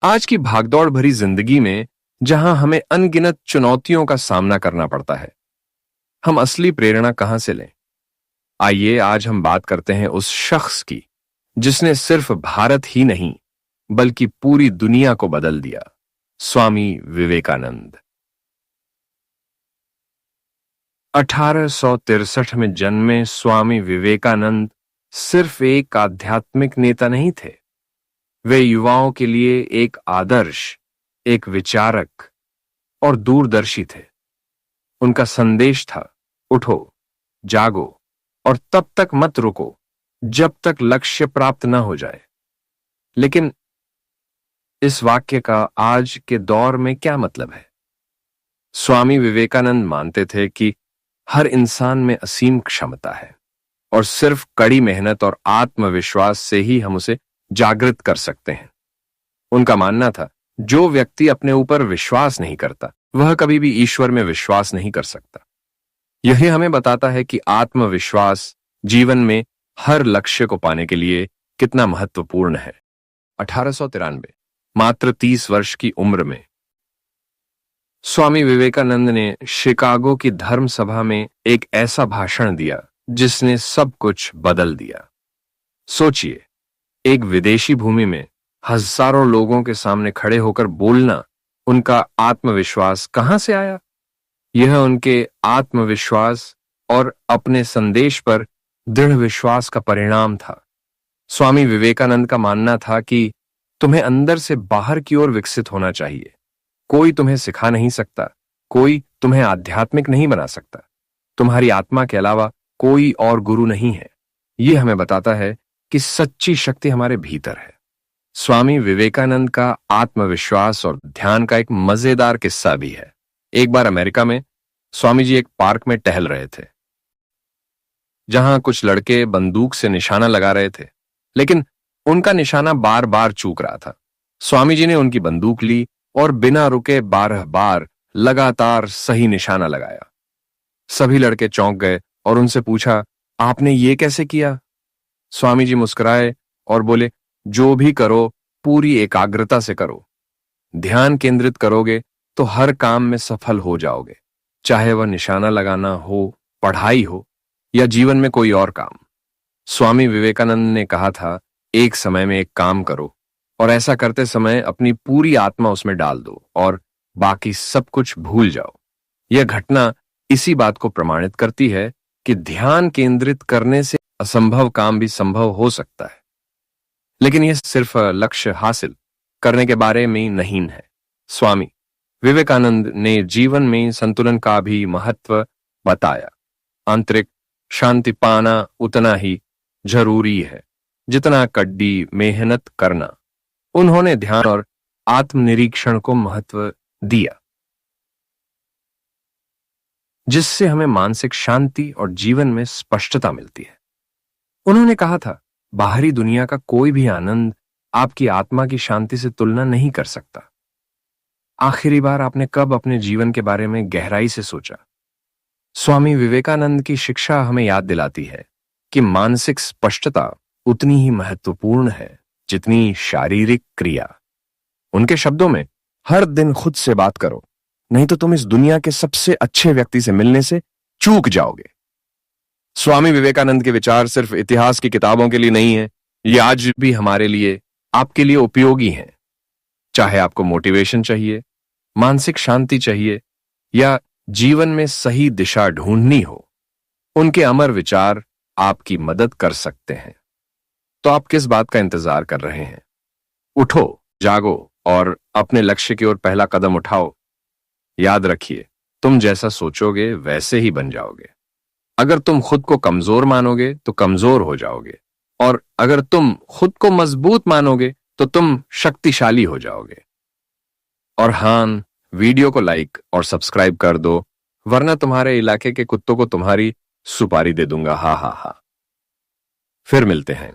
आज की भागदौड़ भरी जिंदगी में जहां हमें अनगिनत चुनौतियों का सामना करना पड़ता है, हम असली प्रेरणा कहां से लें? आइए आज हम बात करते हैं उस शख्स की जिसने सिर्फ भारत ही नहीं बल्कि पूरी दुनिया को बदल दिया, स्वामी विवेकानंद। 1863 में जन्मे स्वामी विवेकानंद सिर्फ एक आध्यात्मिक नेता नहीं थे, वे युवाओं के लिए एक आदर्श, एक विचारक और दूरदर्शी थे। उनका संदेश था, उठो, जागो और तब तक मत रुको जब तक लक्ष्य प्राप्त न हो जाए। लेकिन इस वाक्य का आज के दौर में क्या मतलब है? स्वामी विवेकानंद मानते थे कि हर इंसान में असीम क्षमता है और सिर्फ कड़ी मेहनत और आत्मविश्वास से ही हम उसे जागृत कर सकते हैं। उनका मानना था, जो व्यक्ति अपने ऊपर विश्वास नहीं करता वह कभी भी ईश्वर में विश्वास नहीं कर सकता। यही हमें बताता है कि आत्मविश्वास जीवन में हर लक्ष्य को पाने के लिए कितना महत्वपूर्ण है। 1893 मात्र 30 वर्ष की उम्र में स्वामी विवेकानंद ने शिकागो की धर्म सभा में एक ऐसा भाषण दिया जिसने सब कुछ बदल दिया। सोचिए, एक विदेशी भूमि में हजारों लोगों के सामने खड़े होकर बोलना, उनका आत्मविश्वास कहां से आया? यह उनके आत्मविश्वास और अपने संदेश पर दृढ़ विश्वास का परिणाम था। स्वामी विवेकानंद का मानना था कि तुम्हें अंदर से बाहर की ओर विकसित होना चाहिए। कोई तुम्हें सिखा नहीं सकता, कोई तुम्हें आध्यात्मिक नहीं बना सकता, तुम्हारी आत्मा के अलावा कोई और गुरु नहीं है। यह हमें बताता है कि सच्ची शक्ति हमारे भीतर है। स्वामी विवेकानंद का आत्मविश्वास और ध्यान का एक मजेदार किस्सा भी है। एक बार अमेरिका में स्वामी जी एक पार्क में टहल रहे थे, जहां कुछ लड़के बंदूक से निशाना लगा रहे थे, लेकिन उनका निशाना बार बार चूक रहा था। स्वामी जी ने उनकी बंदूक ली और बिना रुके 12 बार लगातार सही निशाना लगाया। सभी लड़के चौंक गए और उनसे पूछा, आपने ये कैसे किया? स्वामी जी मुस्कुराए और बोले, जो भी करो पूरी एकाग्रता से करो। ध्यान केंद्रित करोगे तो हर काम में सफल हो जाओगे, चाहे वह निशाना लगाना हो, पढ़ाई हो या जीवन में कोई और काम। स्वामी विवेकानंद ने कहा था, एक समय में एक काम करो और ऐसा करते समय अपनी पूरी आत्मा उसमें डाल दो और बाकी सब कुछ भूल जाओ। यह घटना इसी बात को प्रमाणित करती है कि ध्यान केंद्रित करने से असंभव काम भी संभव हो सकता है। लेकिन यह सिर्फ लक्ष्य हासिल करने के बारे में नहीं है। स्वामी विवेकानंद ने जीवन में संतुलन का भी महत्व बताया। आंतरिक शांति पाना उतना ही जरूरी है जितना कड़ी मेहनत करना। उन्होंने ध्यान और आत्मनिरीक्षण को महत्व दिया, जिससे हमें मानसिक शांति और जीवन में स्पष्टता मिलती है। उन्होंने कहा था, बाहरी दुनिया का कोई भी आनंद आपकी आत्मा की शांति से तुलना नहीं कर सकता। आखिरी बार आपने कब अपने जीवन के बारे में गहराई से सोचा? स्वामी विवेकानंद की शिक्षा हमें याद दिलाती है कि मानसिक स्पष्टता उतनी ही महत्वपूर्ण है जितनी शारीरिक क्रिया। उनके शब्दों में, हर दिन खुद से बात करो, नहीं तो तुम इस दुनिया के सबसे अच्छे व्यक्ति से मिलने से चूक जाओगे। स्वामी विवेकानंद के विचार सिर्फ इतिहास की किताबों के लिए नहीं है, ये आज भी हमारे लिए, आपके लिए उपयोगी हैं। चाहे आपको मोटिवेशन चाहिए, मानसिक शांति चाहिए या जीवन में सही दिशा ढूंढनी हो, उनके अमर विचार आपकी मदद कर सकते हैं। तो आप किस बात का इंतजार कर रहे हैं? उठो, जागो और अपने लक्ष्य की ओर पहला कदम उठाओ। याद रखिए, तुम जैसा सोचोगे वैसे ही बन जाओगे। अगर तुम खुद को कमजोर मानोगे तो कमजोर हो जाओगे, और अगर तुम खुद को मजबूत मानोगे तो तुम शक्तिशाली हो जाओगे। और हाँ, वीडियो को लाइक और सब्सक्राइब कर दो, वरना तुम्हारे इलाके के कुत्तों को तुम्हारी सुपारी दे दूंगा। हा हा हा। फिर मिलते हैं।